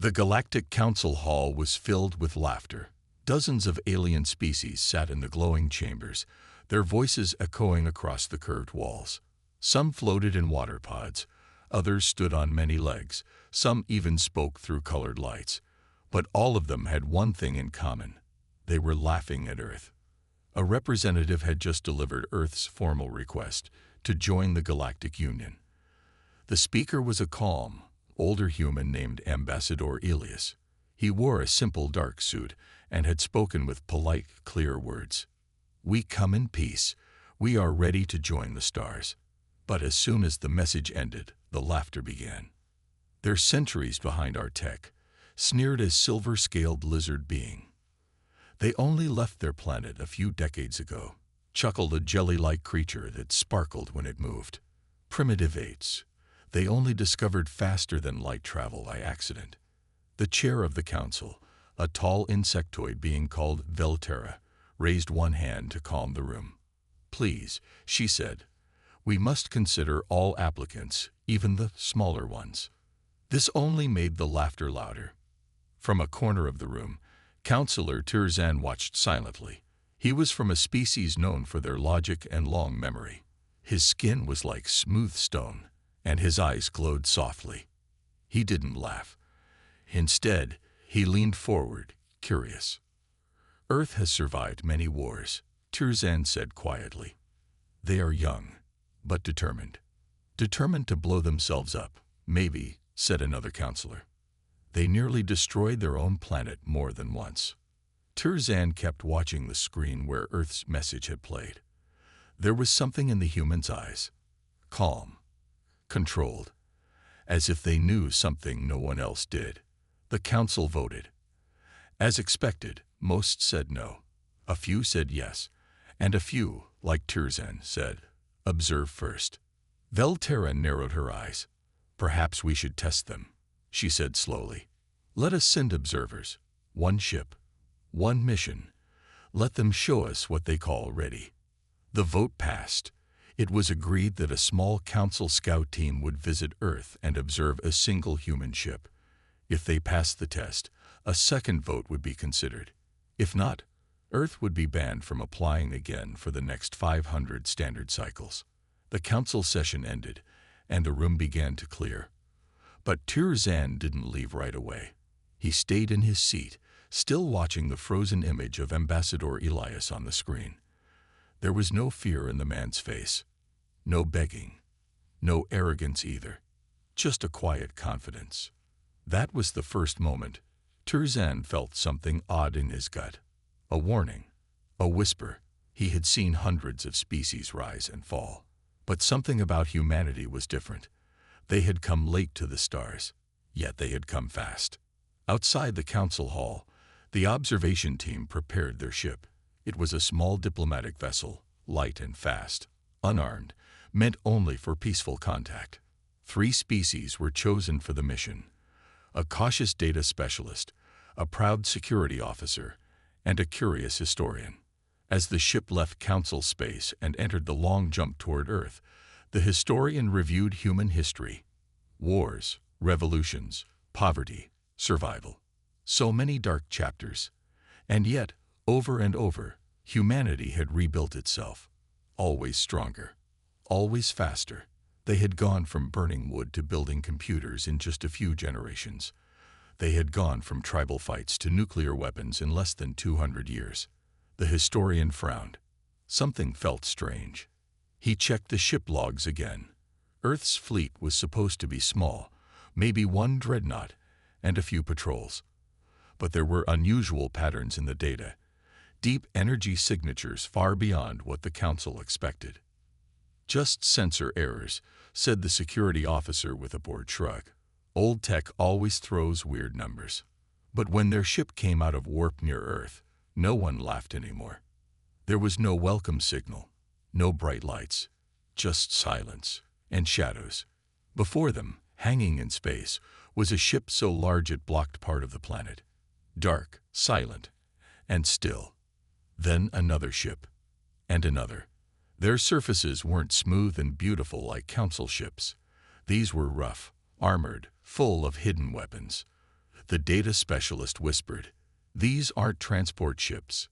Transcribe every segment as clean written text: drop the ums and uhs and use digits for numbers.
The Galactic Council Hall was filled with laughter. Dozens of alien species sat in the glowing chambers, their voices echoing across the curved walls. Some floated in water pods, others stood on many legs, some even spoke through colored lights. But all of them had one thing in common. They were laughing at Earth. A representative had just delivered Earth's formal request to join the Galactic Union. The speaker was a calm, older human named Ambassador Elias. He wore a simple dark suit and had spoken with polite, clear words. "We come in peace. We are ready to join the stars." But as soon as the message ended, the laughter began. "They're centuries behind our tech," sneered a silver-scaled lizard being. "They only left their planet a few decades ago," chuckled a jelly-like creature that sparkled when it moved. "Primitive apes. They only discovered faster than light travel by accident." The chair of the council, a tall insectoid being called Velterra, raised one hand to calm the room. "Please," she said, "we must consider all applicants, even the smaller ones." This only made the laughter louder. From a corner of the room, Counselor Tirzan watched silently. He was from a species known for their logic and long memory. His skin was like smooth stone, and his eyes glowed softly. He didn't laugh. Instead, he leaned forward, curious. "Earth has survived many wars," Tirzan said quietly. "They are young, but determined. Determined to blow themselves up, maybe," said another counselor. "They nearly destroyed their own planet more than once." Tirzan kept watching the screen where Earth's message had played. There was something in the human's eyes. Calm. Controlled. As if they knew something no one else did. The council voted. As expected, most said no. A few said yes. And a few, like Tirzan, said, "Observe first." Velterra narrowed her eyes. "Perhaps we should test them," she said slowly. "Let us send observers. One ship. One mission. Let them show us what they call ready." The vote passed. It was agreed that a small council scout team would visit Earth and observe a single human ship. If they passed the test, a second vote would be considered. If not, Earth would be banned from applying again for the next 500 standard cycles. The council session ended, and the room began to clear. But Tirzan didn't leave right away. He stayed in his seat, still watching the frozen image of Ambassador Elias on the screen. There was no fear in the man's face. No begging. No arrogance either. Just a quiet confidence. That was the first moment. Tirzan felt something odd in his gut. A warning. A whisper. He had seen hundreds of species rise and fall. But something about humanity was different. They had come late to the stars, yet they had come fast. Outside the council hall, the observation team prepared their ship. It was a small diplomatic vessel, light and fast, unarmed, meant only for peaceful contact. 3 species were chosen for the mission: a cautious data specialist, a proud security officer, and a curious historian. As the ship left council space and entered the long jump toward Earth, the historian reviewed human history. Wars, revolutions, poverty, survival. So many dark chapters. And yet, over and over, humanity had rebuilt itself. Always stronger. Always faster. They had gone from burning wood to building computers in just a few generations. They had gone from tribal fights to nuclear weapons in less than 200 years. The historian frowned. Something felt strange. He checked the ship logs again. Earth's fleet was supposed to be small, maybe 1 dreadnought and a few patrols. But there were unusual patterns in the data, deep energy signatures far beyond what the council expected. "Just sensor errors," said the security officer with a bored shrug. "Old tech always throws weird numbers." But when their ship came out of warp near Earth, no one laughed anymore. There was no welcome signal, no bright lights, just silence and shadows. Before them, hanging in space, was a ship so large it blocked part of the planet. Dark, silent, and still. Then another ship, and another. Their surfaces weren't smooth and beautiful like council ships. These were rough, armored, full of hidden weapons. The data specialist whispered, "These aren't transport ships.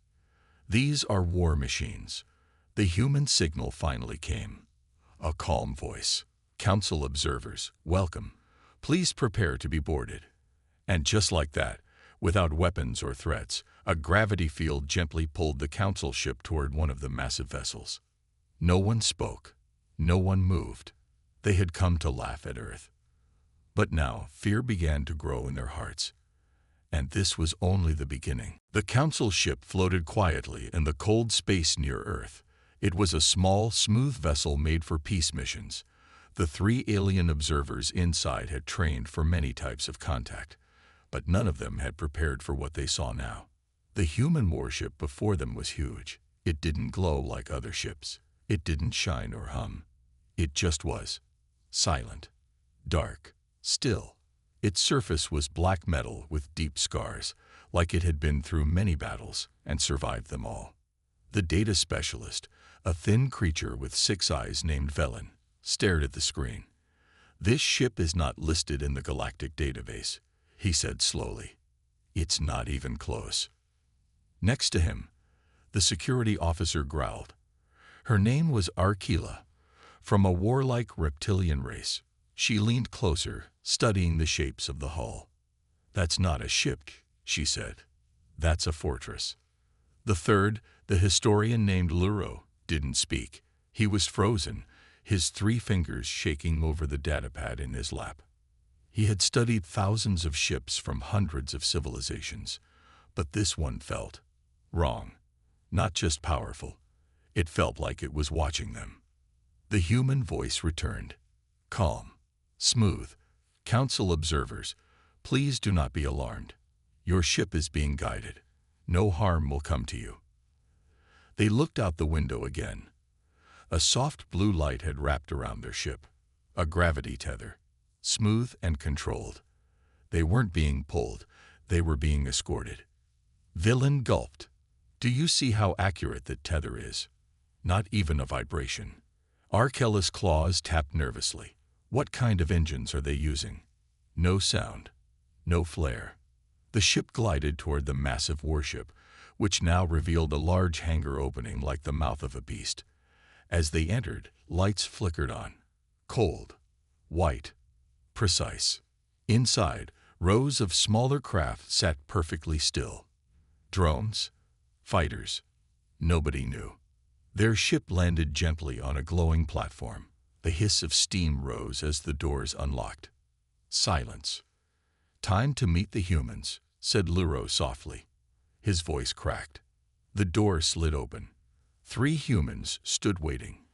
These are war machines." The human signal finally came. A calm voice. "Council observers, welcome. Please prepare to be boarded." And just like that, without weapons or threats, a gravity field gently pulled the council ship toward one of the massive vessels. No one spoke. No one moved. They had come to laugh at Earth. But now fear began to grow in their hearts. And this was only the beginning. The council ship floated quietly in the cold space near Earth. It was a small, smooth vessel made for peace missions. The 3 alien observers inside had trained for many types of contact, but none of them had prepared for what they saw now. The human warship before them was huge. It didn't glow like other ships. It didn't shine or hum. It just was. Silent. Dark. Still. Its surface was black metal with deep scars, like it had been through many battles and survived them all. The data specialist, a thin creature with 6 eyes named Velen, stared at the screen. "This ship is not listed in the Galactic database," he said slowly. "It's not even close." Next to him, the security officer growled. Her name was Arkila, from a warlike reptilian race. She leaned closer, studying the shapes of the hull. "That's not a ship," she said. "That's a fortress." The third, the historian named Luro, didn't speak. He was frozen, his 3 fingers shaking over the datapad in his lap. He had studied thousands of ships from hundreds of civilizations, but this one felt wrong. Not just powerful. It felt like it was watching them. The human voice returned. Calm. Smooth. "Council observers, please do not be alarmed. Your ship is being guided. No harm will come to you." They looked out the window again. A soft blue light had wrapped around their ship. A gravity tether. Smooth and controlled. They weren't being pulled. They were being escorted. Villain gulped. "Do you see how accurate that tether is? Not even a vibration." Arkella's claws tapped nervously. "What kind of engines are they using?" No sound. No flare. The ship glided toward the massive warship, which now revealed a large hangar opening like the mouth of a beast. As they entered, lights flickered on. Cold. White. Precise. Inside, rows of smaller craft sat perfectly still. Drones? Fighters? Nobody knew. Their ship landed gently on a glowing platform. The hiss of steam rose as the doors unlocked. Silence. "Time to meet the humans," said Luro softly. His voice cracked. The door slid open. 3 humans stood waiting.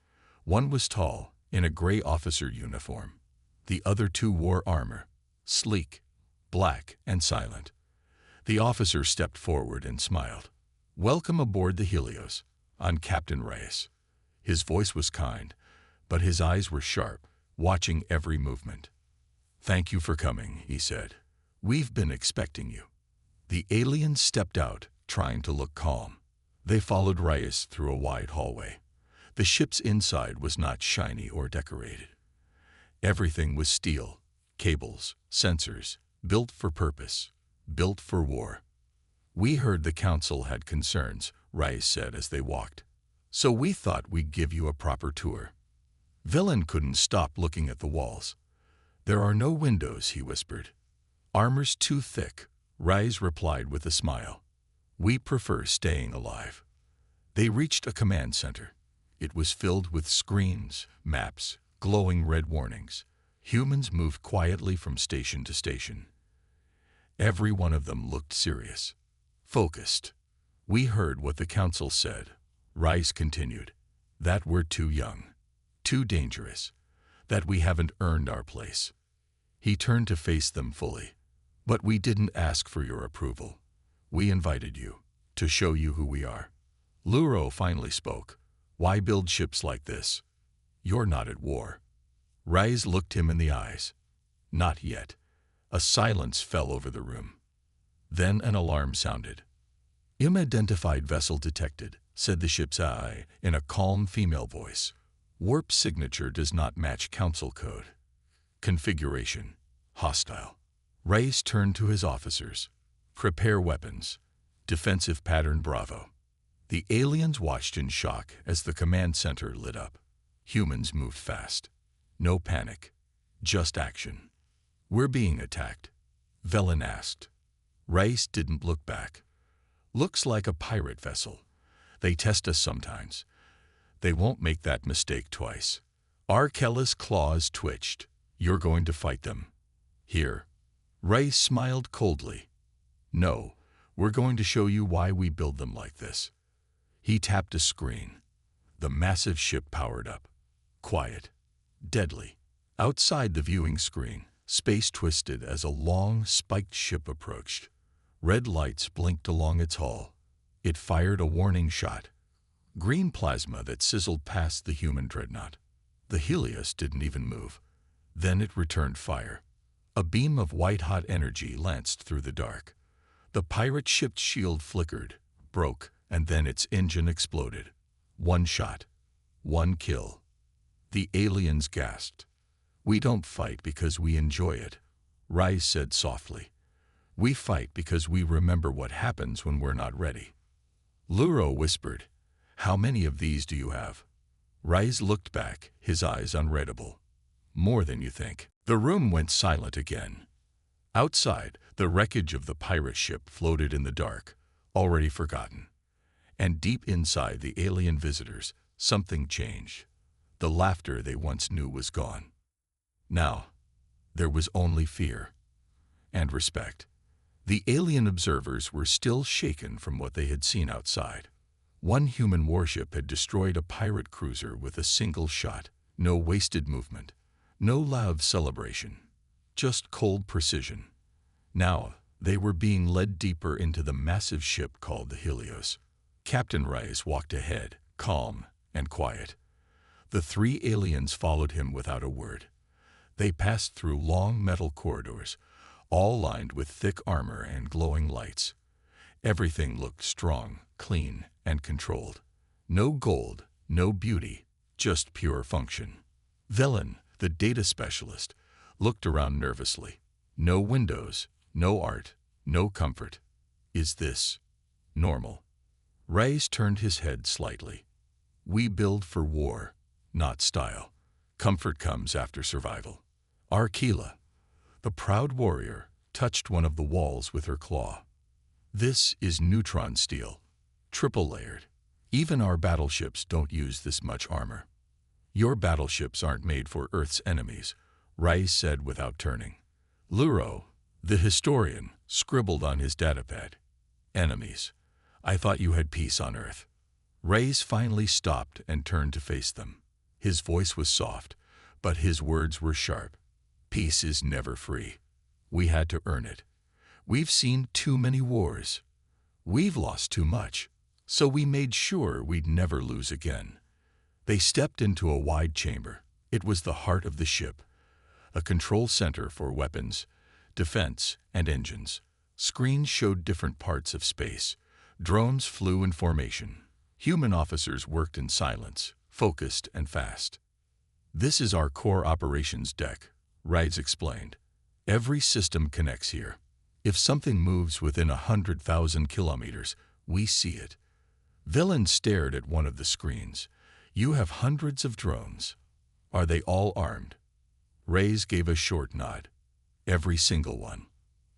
One was tall, in a gray officer uniform. The other 2 wore armor, sleek, black, and silent. The officer stepped forward and smiled. "Welcome aboard the Helios. I'm Captain Reyes." His voice was kind, but his eyes were sharp, watching every movement. "Thank you for coming," he said. "We've been expecting you." The aliens stepped out, trying to look calm. They followed Reyes through a wide hallway. The ship's inside was not shiny or decorated. Everything was steel, cables, sensors, built for purpose, built for war. "We heard the council had concerns," Reyes said as they walked. "So we thought we'd give you a proper tour." Villain couldn't stop looking at the walls. "There are no windows," he whispered. "Armor's too thick," Reyes replied with a smile. "We prefer staying alive." They reached a command center. It was filled with screens, maps, glowing red warnings. Humans moved quietly from station to station. Every one of them looked serious, focused. "We heard what the council said," Reyes continued, "that we're too young, too dangerous, that we haven't earned our place." He turned to face them fully. "But we didn't ask for your approval. We invited you, to show you who we are." Luro finally spoke. "Why build ships like this? You're not at war." Reyes looked him in the eyes. "Not yet." A silence fell over the room. Then an alarm sounded. "Unidentified vessel detected," said the ship's eye in a calm female voice. "Warp signature does not match council code. Configuration: hostile." Reyes turned to his officers. Prepare weapons. Defensive pattern Bravo. The aliens watched in shock as the command center lit up. Humans moved fast. No panic. Just action. We're being attacked, Velen asked. Reyes didn't look back. Looks like a pirate vessel. They test us sometimes. They won't make that mistake twice. Arkella's claws twitched. You're going to fight them. Here. Reyes smiled coldly. No, we're going to show you why we build them like this. He tapped a screen. The massive ship powered up. Quiet. Deadly. Outside the viewing screen, space twisted as a long, spiked ship approached. Red lights blinked along its hull. It fired a warning shot. Green plasma that sizzled past the human dreadnought. The Helios didn't even move. Then it returned fire. A beam of white-hot energy lanced through the dark. The pirate ship's shield flickered, broke, and then its engine exploded. One shot. One kill. The aliens gasped. We don't fight because we enjoy it, Reyes said softly. We fight because we remember what happens when we're not ready. Luro whispered, How many of these do you have? Reyes looked back, his eyes unreadable. More than you think. The room went silent again. Outside, the wreckage of the pirate ship floated in the dark, already forgotten. And deep inside the alien visitors, something changed. The laughter they once knew was gone. Now, there was only fear and respect. The alien observers were still shaken from what they had seen outside. One human warship had destroyed a pirate cruiser with a single shot. No wasted movement. No loud celebration. Just cold precision. Now, they were being led deeper into the massive ship called the Helios. Captain Reyes walked ahead, calm and quiet. The three aliens followed him without a word. They passed through long metal corridors, all lined with thick armor and glowing lights. Everything looked strong, clean, and controlled. No gold, no beauty, just pure function. Velen, the data specialist, looked around nervously. No windows, no art, no comfort. Is this normal? Reyes turned his head slightly. We build for war, not style. Comfort comes after survival. Arkela, the proud warrior, touched one of the walls with her claw. This is neutron steel, triple layered. Even our battleships don't use this much armor. Your battleships aren't made for Earth's enemies, Reyes said without turning. Luro, the historian, scribbled on his datapad. Enemies. I thought you had peace on Earth. Reyes finally stopped and turned to face them. His voice was soft, but his words were sharp. Peace is never free. We had to earn it. We've seen too many wars. We've lost too much, so we made sure we'd never lose again. They stepped into a wide chamber. It was the heart of the ship, a control center for weapons, defense, and engines. Screens showed different parts of space. Drones flew in formation. Human officers worked in silence, focused and fast. This is our core operations deck, Reyes explained. Every system connects here. If something moves within 100,000 kilometers, we see it. Velen stared at one of the screens. You have hundreds of drones. Are they all armed? Reyes gave a short nod. Every single one.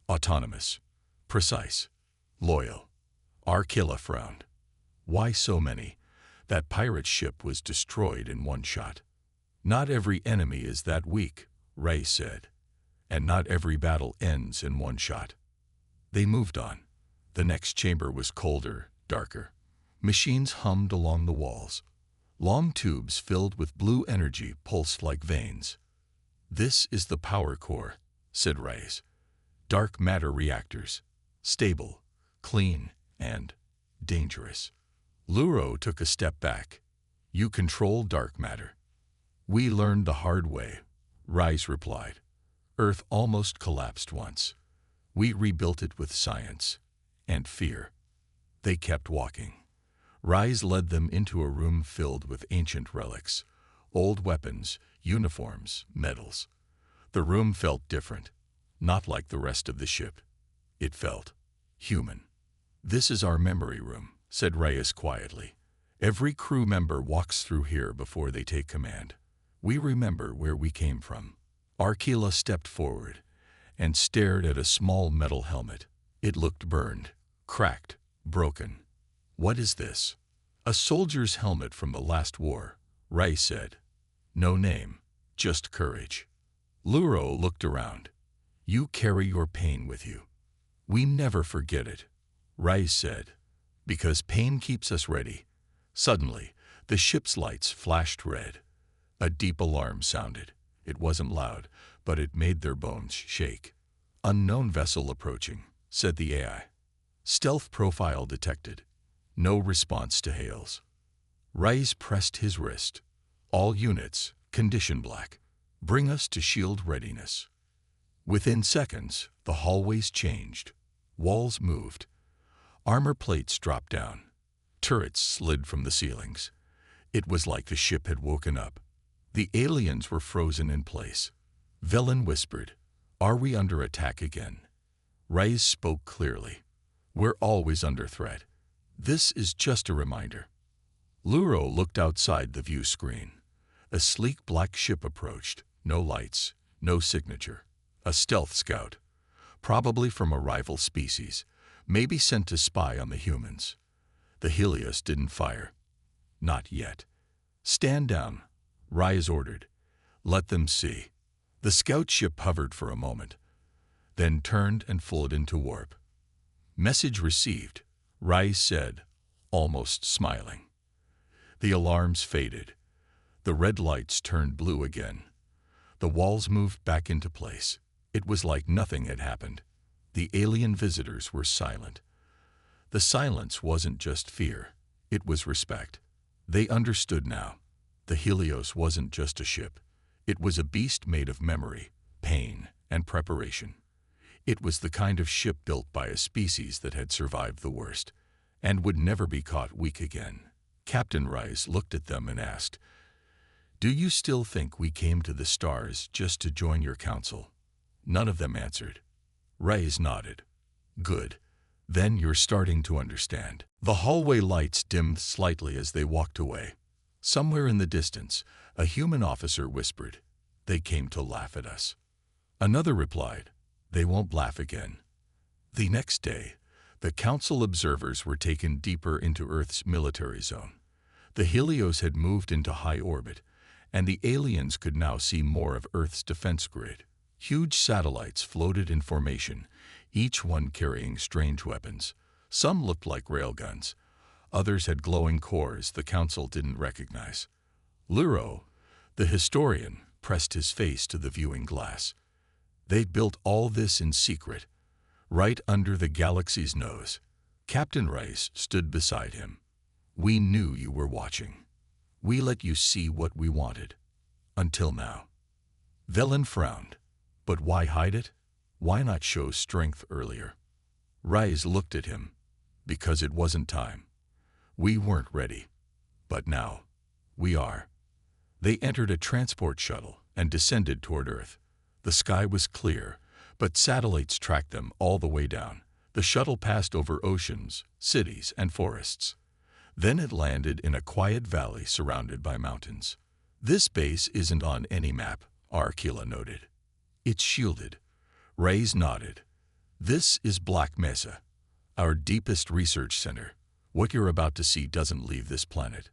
Autonomous. Precise. Loyal. Arkela frowned. Why so many? That pirate ship was destroyed in one shot. Not every enemy is that weak, Reyes said. And not every battle ends in one shot. They moved on. The next chamber was colder, darker. Machines hummed along the walls. Long tubes filled with blue energy pulsed like veins. This is the power core, said Reyes. Dark matter reactors. Stable, clean, and dangerous. Luro took a step back. You control dark matter. We learned the hard way, Reyes replied. Earth almost collapsed once. We rebuilt it with science and fear. They kept walking. Reyes led them into a room filled with ancient relics, old weapons, uniforms, medals. The room felt different, not like the rest of the ship. It felt human. "This is our memory room," said Reyes quietly. "Every crew member walks through here before they take command. We remember where we came from." Arkila stepped forward and stared at a small metal helmet. It looked burned, cracked, broken. "What is this?" "A soldier's helmet from the last war," Reyes said. "No name, just courage." Luro looked around. "You carry your pain with you." "We never forget it," Reyes said, "because pain keeps us ready." Suddenly, the ship's lights flashed red. A deep alarm sounded. It wasn't loud, but it made their bones shake. "Unknown vessel approaching," said the AI. "Stealth profile detected." No response to hails. Reyes pressed his wrist. "All units, condition black. Bring us to shield readiness." Within seconds, the hallways changed. Walls moved. Armor plates dropped down. Turrets slid from the ceilings. It was like the ship had woken up. The aliens were frozen in place. Velen whispered, "Are we under attack again?" Reyes spoke clearly. "We're always under threat. This is just a reminder." Luro looked outside the view screen. A sleek black ship approached. No lights, no signature. A stealth scout, probably from a rival species, maybe sent to spy on the humans. The Helios didn't fire. Not yet. "Stand down," Reyes ordered. "Let them see." The scout ship hovered for a moment, then turned and flew into warp. "Message received," Reyes said, almost smiling. The alarms faded. The red lights turned blue again. The walls moved back into place. It was like nothing had happened. The alien visitors were silent. The silence wasn't just fear. It was respect. They understood now. The Helios wasn't just a ship. It was a beast made of memory, pain, and preparation. It was the kind of ship built by a species that had survived the worst, and would never be caught weak again. Captain Reyes looked at them and asked, "Do you still think we came to the stars just to join your council?" None of them answered. Reyes nodded. "Good. Then you're starting to understand." The hallway lights dimmed slightly as they walked away. Somewhere in the distance, a human officer whispered, "They came to laugh at us." Another replied, "They won't laugh again." The next day, the council observers were taken deeper into Earth's military zone. The Helios had moved into high orbit, and the aliens could now see more of Earth's defense grid. Huge satellites floated in formation, each one carrying strange weapons. Some looked like railguns. Others had glowing cores the council didn't recognize. Luro, the historian, pressed his face to the viewing glass. They'd built all this in secret, right under the galaxy's nose. Captain Reyes stood beside him. "We knew you were watching. We let you see what we wanted. Until now." Velen frowned. "But why hide it? Why not show strength earlier?" Reyes looked at him. "Because it wasn't time. We weren't ready. But now, we are." They entered a transport shuttle and descended toward Earth. The sky was clear, but satellites tracked them all the way down. The shuttle passed over oceans, cities, and forests. Then it landed in a quiet valley surrounded by mountains. "This base isn't on any map," Arkila noted. "It's shielded." Reyes nodded. "This is Black Mesa, our deepest research center. What you're about to see doesn't leave this planet."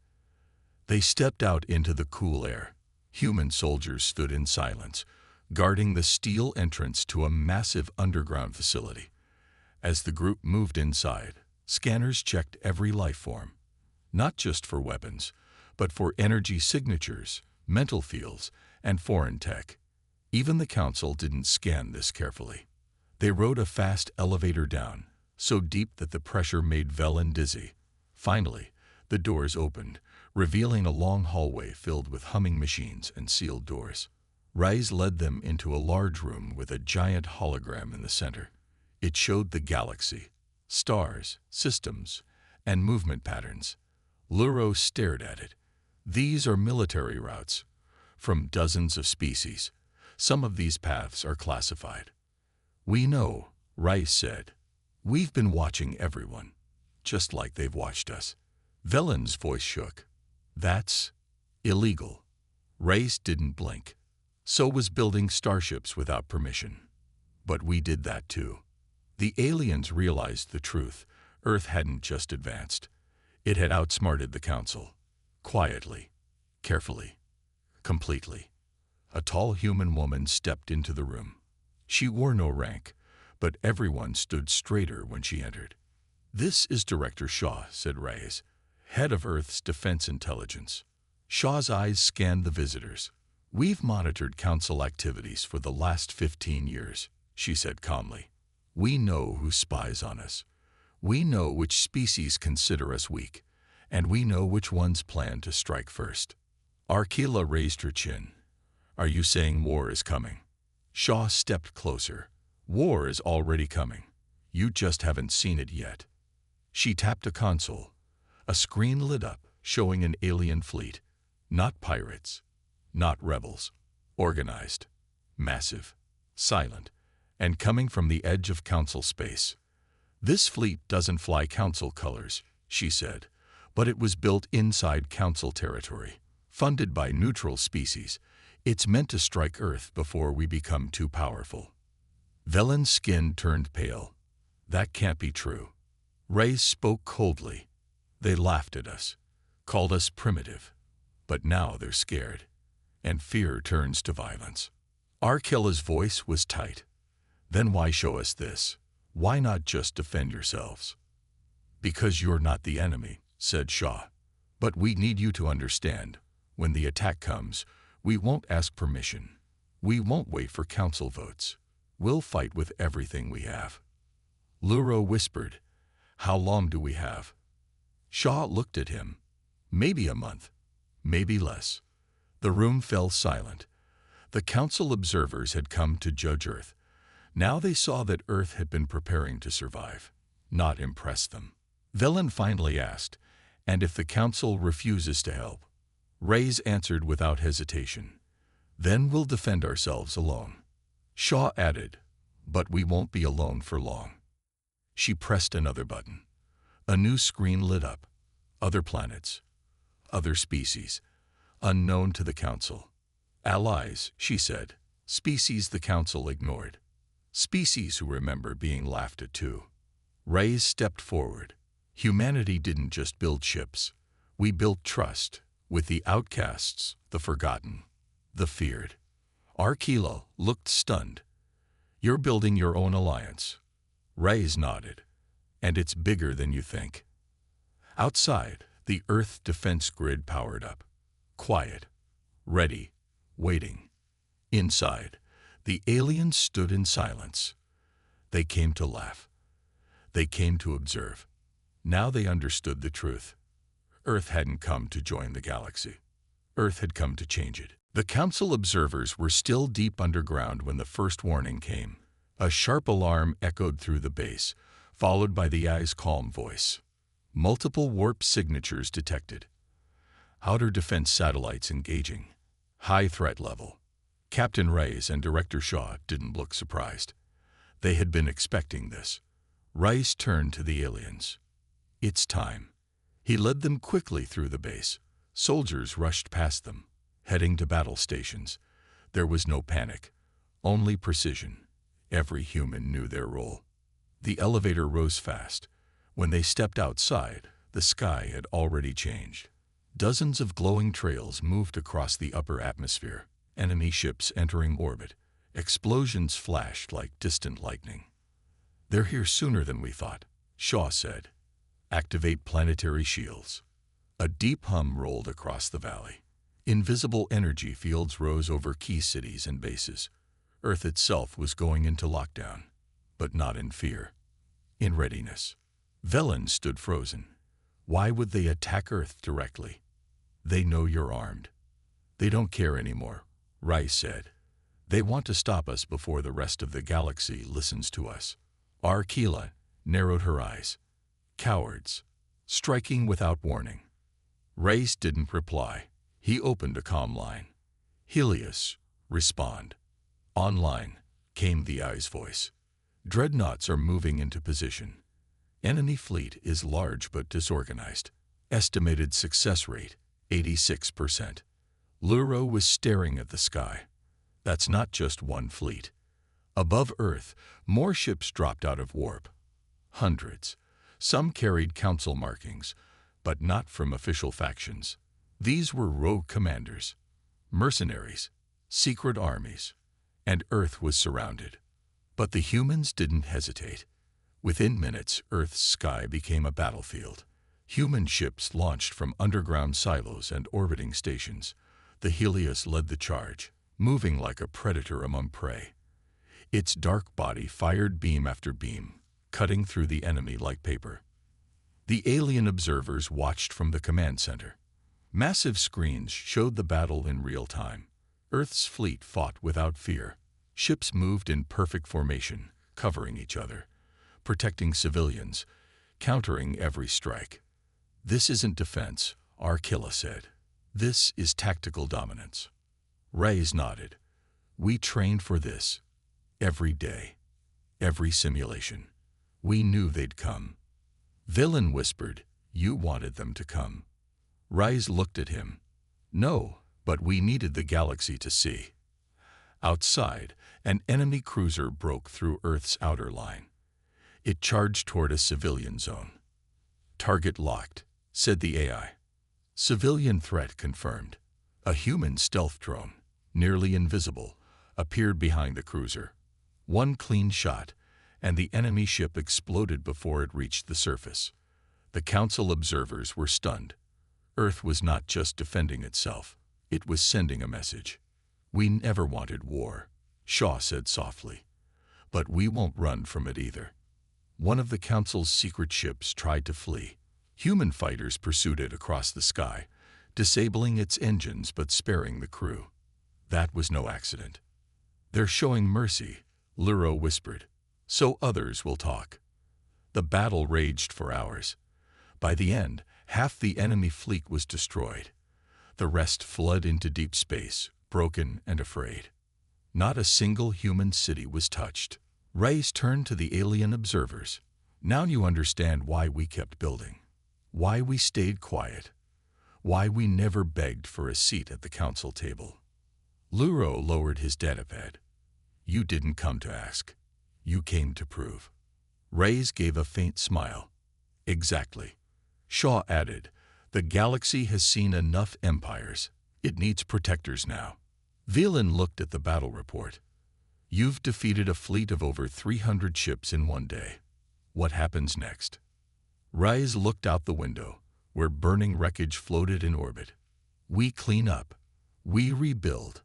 They stepped out into the cool air. Human soldiers stood in silence, guarding the steel entrance to a massive underground facility. As the group moved inside, scanners checked every life form, not just for weapons, but for energy signatures, mental fields, and foreign tech. Even the council didn't scan this carefully. They rode a fast elevator down, so deep that the pressure made Velen dizzy. Finally, the doors opened, revealing a long hallway filled with humming machines and sealed doors. Reyes led them into a large room with a giant hologram in the center. It showed the galaxy, stars, systems, and movement patterns. Luro stared at it. "These are military routes, from dozens of species. Some of these paths are classified." "We know," Rice said. "We've been watching everyone, just like they've watched us." Velen's voice shook. "That's illegal." Rice didn't blink. "So was building starships without permission. But we did that too." The aliens realized the truth. Earth hadn't just advanced. It had outsmarted the Council. Quietly, carefully, completely. A tall human woman stepped into the room. She wore no rank, but everyone stood straighter when she entered. "This is Director Shaw," said Reyes, head of Earth's Defense Intelligence. Shaw's eyes scanned the visitors. "We've monitored Council activities for the last 15 years, she said calmly. "We know who spies on us. We know which species consider us weak, and we know which ones plan to strike first." Arkila raised her chin. "Are you saying war is coming?" Shaw stepped closer. "War is already coming. You just haven't seen it yet." She tapped a console. A screen lit up, showing an alien fleet. Not pirates, not rebels. Organized, massive, silent, and coming from the edge of Council space. "This fleet doesn't fly Council colors," she said, "but it was built inside Council territory. Funded by neutral species, it's meant to strike Earth before we become too powerful." Velen's skin turned pale. "That can't be true." Reyes spoke coldly. "They laughed at us, called us primitive. But now they're scared, and fear turns to violence." Arkilla's voice was tight. "Then why show us this? Why not just defend yourselves?" "Because you're not the enemy," said Shaw. "But we need you to understand, when the attack comes, we won't ask permission. We won't wait for Council votes. We'll fight with everything we have." Luro whispered, "How long do we have?" Shaw looked at him. "Maybe a month, maybe less." The room fell silent. The Council observers had come to judge Earth. Now they saw that Earth had been preparing to survive, not impress them. Velen finally asked, "And if the Council refuses to help?" Reyes answered without hesitation, "Then we'll defend ourselves alone." Shaw added, "But we won't be alone for long." She pressed another button. A new screen lit up. Other planets, other species, unknown to the Council. "Allies," she said. "Species the Council ignored. Species who remember being laughed at too." Reyes stepped forward. "Humanity didn't just build ships. We built trust with the outcasts, the forgotten, the feared." Arkila looked stunned. "You're building your own alliance." Reyes nodded. "And it's bigger than you think." Outside, the Earth defense grid powered up. Quiet, ready, waiting. Inside, the aliens stood in silence. They came to laugh. They came to observe. Now they understood the truth. Earth hadn't come to join the galaxy. Earth had come to change it. The Council observers were still deep underground when the first warning came. A sharp alarm echoed through the base, followed by the AI's calm voice. Multiple warp signatures detected. Outer defense satellites engaging. High threat level. Captain Reyes and Director Shaw didn't look surprised. They had been expecting this. Reyes turned to the aliens. "It's time." He led them quickly through the base. Soldiers rushed past them, heading to battle stations. There was no panic, only precision. Every human knew their role. The elevator rose fast. When they stepped outside, the sky had already changed. Dozens of glowing trails moved across the upper atmosphere, enemy ships entering orbit. Explosions flashed like distant lightning. "They're here sooner than we thought," Shaw said. "Activate planetary shields." A deep hum rolled across the valley. Invisible energy fields rose over key cities and bases. Earth itself was going into lockdown, but not in fear. In readiness. Velen stood frozen. Why would they attack Earth directly? "They know you're armed." "They don't care anymore," Rice said. "They want to stop us before the rest of the galaxy listens to us." Arkila narrowed her eyes. "Cowards, striking without warning." Rice didn't reply. He opened a comm line. "Helios, respond." Online came the AI's voice. Dreadnoughts are moving into position. Enemy fleet is large but disorganized. Estimated success rate, 86%. Luro was staring at the sky. That's not just one fleet. Above Earth, more ships dropped out of warp. Hundreds. Some carried council markings, but not from official factions. These were rogue commanders, mercenaries, secret armies, and Earth was surrounded. But the humans didn't hesitate. Within minutes, Earth's sky became a battlefield. Human ships launched from underground silos and orbiting stations. The Helios led the charge, moving like a predator among prey. Its dark body fired beam after beam, cutting through the enemy like paper. The alien observers watched from the command center. Massive screens showed the battle in real time. Earth's fleet fought without fear. Ships moved in perfect formation, covering each other, protecting civilians, countering every strike. "This isn't defense," Arkilla said. "This is tactical dominance." Reyes nodded. "We trained for this. Every day. Every simulation. We knew they'd come." Villain whispered, "You wanted them to come." Reyes looked at him. "No, but we needed the galaxy to see." Outside, an enemy cruiser broke through Earth's outer line. It charged toward a civilian zone. "Target locked," said the AI. Civilian threat confirmed. A human stealth drone, nearly invisible, appeared behind the cruiser. One clean shot, and the enemy ship exploded before it reached the surface. The council observers were stunned. Earth was not just defending itself, it was sending a message. "We never wanted war," Shaw said softly. "But we won't run from it either." One of the council's secret ships tried to flee. Human fighters pursued it across the sky, disabling its engines but sparing the crew. That was no accident. "They're showing mercy," Luro whispered. "So others will talk." The battle raged for hours. By the end, half the enemy fleet was destroyed. The rest fled into deep space, broken and afraid. Not a single human city was touched. Reyes turned to the alien observers. "Now you understand why we kept building. Why we stayed quiet. Why we never begged for a seat at the council table." Luro lowered his datapad. "You didn't come to ask. You came to prove." Reyes gave a faint smile. "Exactly." Shaw added, "The galaxy has seen enough empires. It needs protectors now." Villain looked at the battle report. "You've defeated a fleet of over 300 ships in one day. What happens next?" Reyes looked out the window, where burning wreckage floated in orbit. "We clean up. We rebuild.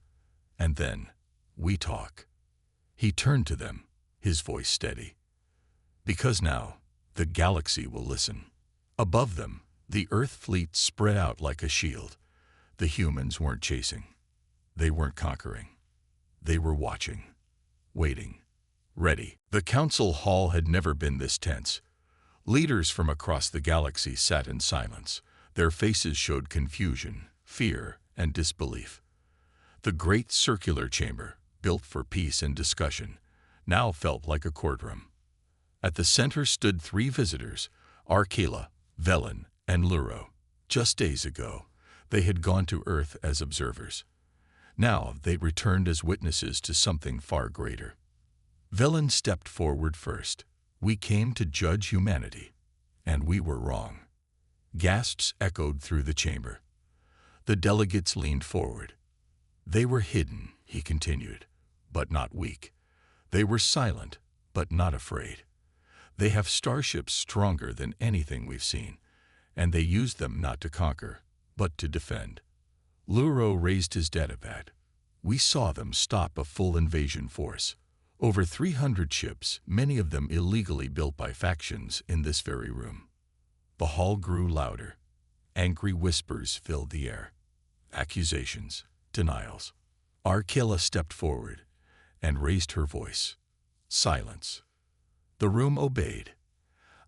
And then we talk." He turned to them, his voice steady. "Because now, the galaxy will listen." Above them, the Earth fleet spread out like a shield. The humans weren't chasing. They weren't conquering. They were watching, waiting, ready. The council hall had never been this tense. Leaders from across the galaxy sat in silence. Their faces showed confusion, fear, and disbelief. The great circular chamber, built for peace and discussion, now felt like a courtroom. At the center stood three visitors, Arkilla, Velen, and Luro. Just days ago, they had gone to Earth as observers. Now they returned as witnesses to something far greater. Velen stepped forward first. "We came to judge humanity, and we were wrong." Gasps echoed through the chamber. The delegates leaned forward. "They were hidden," he continued, "but not weak. They were silent, but not afraid. They have starships stronger than anything we've seen, and they used them not to conquer, but to defend." Luro raised his datapad. "We saw them stop a full invasion force. Over 300 ships, many of them illegally built by factions, in this very room." The hall grew louder. Angry whispers filled the air. Accusations, denials. Arkilla stepped forward and raised her voice. Silence. The room obeyed.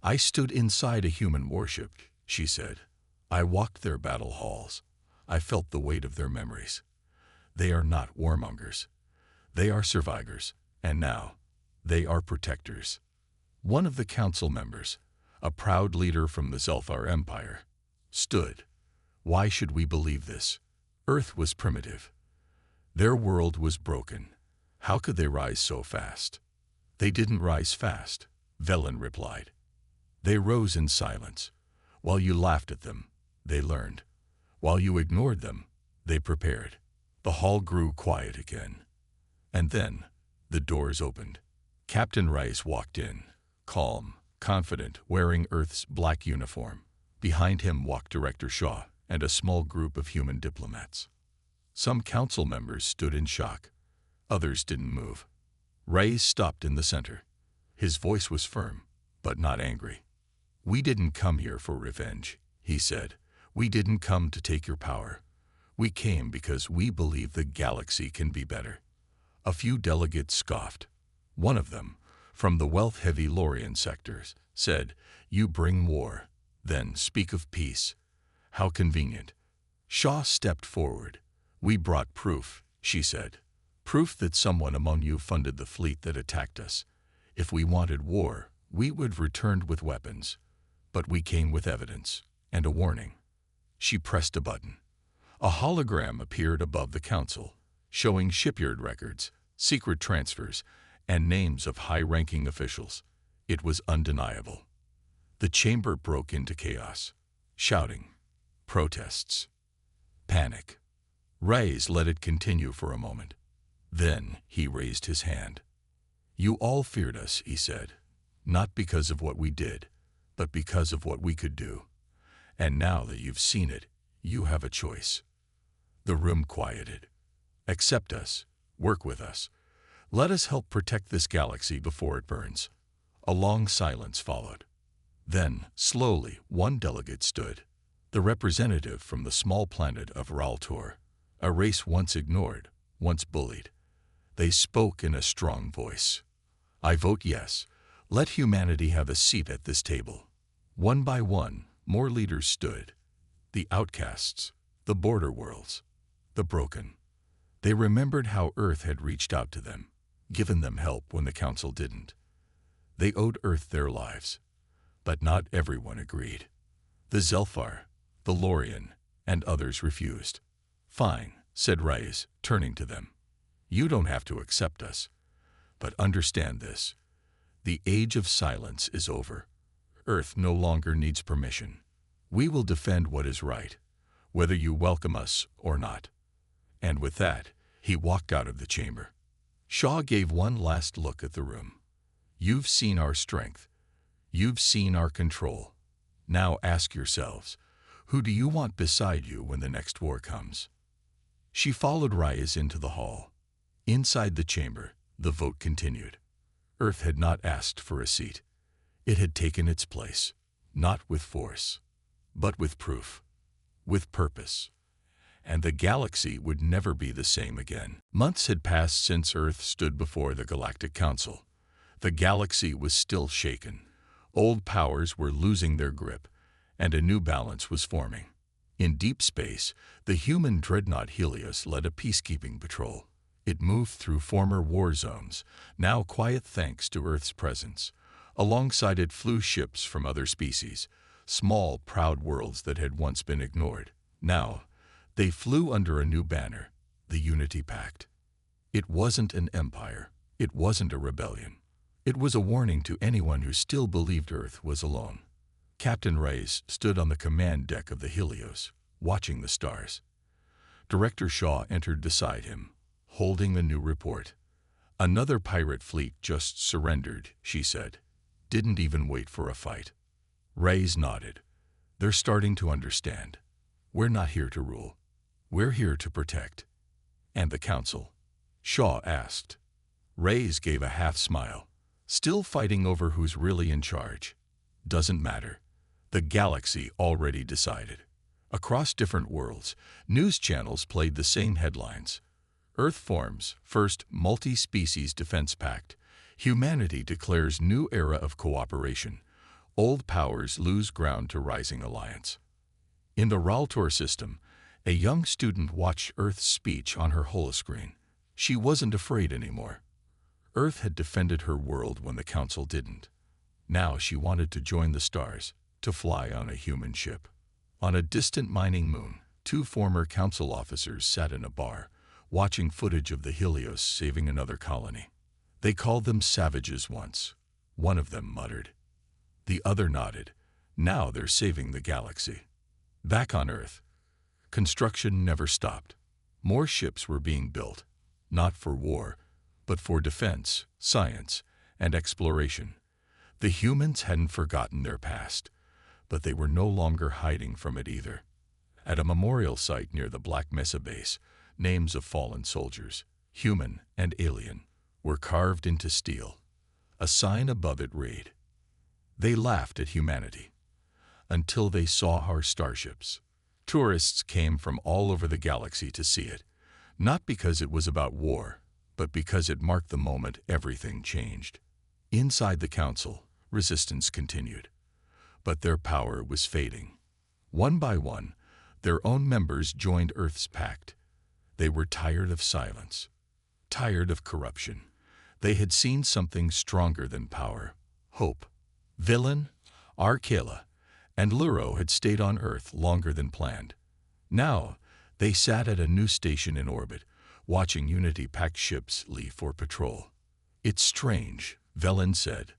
"I stood inside a human warship," she said. "I walked their battle halls. I felt the weight of their memories. They are not warmongers. They are survivors. And now, They are protectors. One of the council members, a proud leader from the Zelfar Empire, stood. Why should we believe this? Earth was primitive. Their world was broken. How could they rise so fast? They didn't rise fast, Velen replied. They rose in silence. While you laughed at them, they learned. While you ignored them, they prepared. The hall grew quiet again. And then, the doors opened. Captain Rice walked in, calm, confident, wearing Earth's black uniform. Behind him walked Director Shaw and a small group of human diplomats. Some council members stood in shock. Others didn't move. Rice stopped in the center. His voice was firm, but not angry. We didn't come here for revenge, he said. We didn't come to take your power. We came because we believe the galaxy can be better. A few delegates scoffed. One of them, from the wealth-heavy Lorian sectors, said, "You bring war, then speak of peace. How convenient." Shaw stepped forward. "We brought proof," she said. "Proof that someone among you funded the fleet that attacked us. If we wanted war, we would have returned with weapons. But we came with evidence and a warning." She pressed a button. A hologram appeared above the council, showing shipyard records, secret transfers, and names of high-ranking officials. It was undeniable. The chamber broke into chaos. Shouting, protests, panic. Reyes let it continue for a moment. Then he raised his hand. "You all feared us," he said, "not because of what we did, but because of what we could do. And now that you've seen it, you have a choice." The room quieted. "Accept us. Work with us. Let us help protect this galaxy before it burns." A long silence followed. Then, slowly, one delegate stood. The representative from the small planet of Raltor, a race once ignored, once bullied. They spoke in a strong voice. "I vote yes. Let humanity have a seat at this table." One by one, more leaders stood. The outcasts, the border worlds, the broken. They remembered how Earth had reached out to them, given them help when the Council didn't. They owed Earth their lives. But not everyone agreed. The Zelfar, the Lorian, and others refused. "Fine," said Reyes, turning to them. "You don't have to accept us. But understand this. The age of silence is over. Earth no longer needs permission. We will defend what is right, whether you welcome us or not." And with that, he walked out of the chamber. Shaw gave one last look at the room. "You've seen our strength. You've seen our control. Now ask yourselves, who do you want beside you when the next war comes?" She followed Reyes into the hall. Inside the chamber, the vote continued. Earth had not asked for a seat. It had taken its place, not with force, but with proof, with purpose. And the galaxy would never be the same again. Months had passed since Earth stood before the Galactic Council. The galaxy was still shaken. Old powers were losing their grip, and a new balance was forming. In deep space, the human dreadnought Helios led a peacekeeping patrol. It moved through former war zones, now quiet thanks to Earth's presence. Alongside it flew ships from other species, small, proud worlds that had once been ignored. Now, they flew under a new banner, the Unity Pact. It wasn't an empire. It wasn't a rebellion. It was a warning to anyone who still believed Earth was alone. Captain Reyes stood on the command deck of the Helios, watching the stars. Director Shaw entered beside him, holding the new report. "Another pirate fleet just surrendered," she said. "Didn't even wait for a fight." Reyes nodded. "They're starting to understand. We're not here to rule. We're here to protect." "And the Council?" Shaw asked. Reyes gave a half-smile. "Still fighting over who's really in charge. Doesn't matter. The galaxy already decided." Across different worlds, news channels played the same headlines. Earth forms first multi-species defense pact. Humanity declares new era of cooperation. Old powers lose ground to rising alliance. In the Raltor system, a young student watched Earth's speech on her holoscreen. She wasn't afraid anymore. Earth had defended her world when the Council didn't. Now she wanted to join the stars, to fly on a human ship. On a distant mining moon, two former Council officers sat in a bar, watching footage of the Helios saving another colony. They called them savages once. One of them muttered. The other nodded. Now they're saving the galaxy. Back on Earth, construction never stopped. More ships were being built, not for war, but for defense, science, and exploration. The humans hadn't forgotten their past, but they were no longer hiding from it either. At a memorial site near the Black Mesa base, names of fallen soldiers, human and alien, were carved into steel. A sign above it read, "They laughed at humanity until they saw our starships." Tourists came from all over the galaxy to see it, not because it was about war, but because it marked the moment everything changed. Inside the Council, resistance continued, but their power was fading. One by one, their own members joined Earth's pact. They were tired of silence, tired of corruption. They had seen something stronger than power, hope. Villain, Arkela, and Luro had stayed on Earth longer than planned. Now, they sat at a new station in orbit, watching Unity-packed ships leave for patrol. "It's strange," Velen said.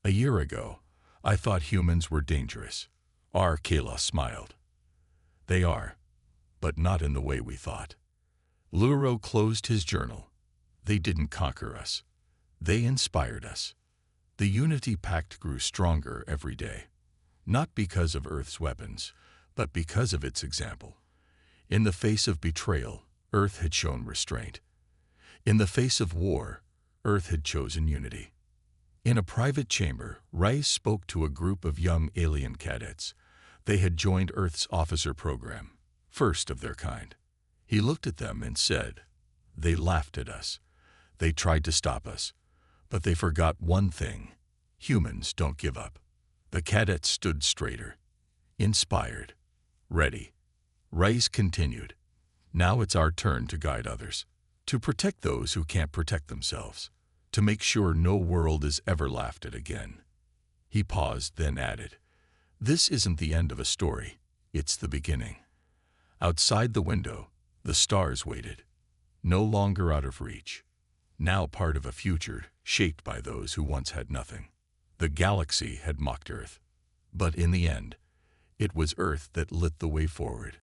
"A year ago, I thought humans were dangerous." Arkela smiled. "They are, but not in the way we thought." Luro closed his journal. "They didn't conquer us. They inspired us." The Unity Pact grew stronger every day, not because of Earth's weapons, but because of its example. In the face of betrayal, Earth had shown restraint. In the face of war, Earth had chosen unity. In a private chamber, Rice spoke to a group of young alien cadets. They had joined Earth's officer program, first of their kind. He looked at them and said, "They laughed at us. They tried to stop us. But they forgot one thing. Humans don't give up." The cadets stood straighter, inspired, ready. Rice continued, "Now it's our turn to guide others, to protect those who can't protect themselves, to make sure no world is ever laughed at again." He paused, then added, "This isn't the end of a story, it's the beginning." Outside the window, the stars waited, no longer out of reach, now part of a future shaped by those who once had nothing. The galaxy had mocked Earth, but in the end, it was Earth that lit the way forward.